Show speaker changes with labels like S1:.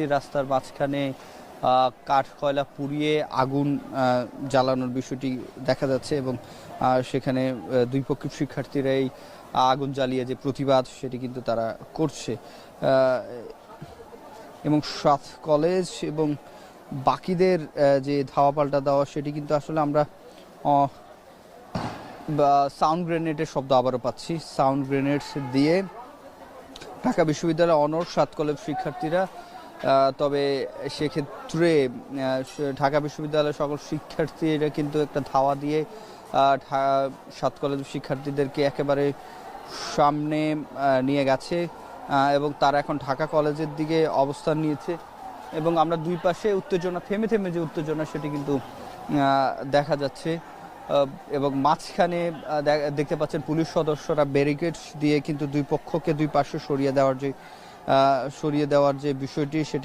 S1: রাস্তার মাঝখানে কাঠ কয়লা পুড়িয়ে আগুন জ্বালানোর বিষয়টি দেখা যাচ্ছে এবং সেখানে দুই পক্ষের শিক্ষার্থীরাই আগুন জ্বালিয়ে যে প্রতিবাদ সেটি কিন্তু তারা করছে এবং সাত কলেজ এবং বাকিদের যে ধাওয়া পাল্টা দেওয়া সেটি কিন্তু আসলে আমরা সাউন্ড গ্রেনেডের শব্দ আবারও পাচ্ছি। সাউন্ড গ্রেনেড দিয়ে ঢাকা বিশ্ববিদ্যালয়ের অনার্স সাত কলেজ শিক্ষার্থীরা, তবে সেক্ষেত্রে ঢাকা বিশ্ববিদ্যালয়ের সকল শিক্ষার্থীরা কিন্তু একটা ধাওয়া দিয়ে সাত কলেজ শিক্ষার্থীদেরকে একেবারে সামনে নিয়ে গেছে এবং তারা এখন ঢাকা কলেজের দিকে অবস্থান নিয়েছে এবং আমরা দুই পাশে উত্তেজনা থেমে থেমে যে উত্তেজনা সেটি কিন্তু দেখা যাচ্ছে এবং মাঝখানে দেখতে পাচ্ছেন পুলিশ সদস্যরা ব্যারিকেড দিয়ে কিন্তু দুই পক্ষকে দুই পাশে সরিয়ে দেওয়ার যে বিষয়টি সেটি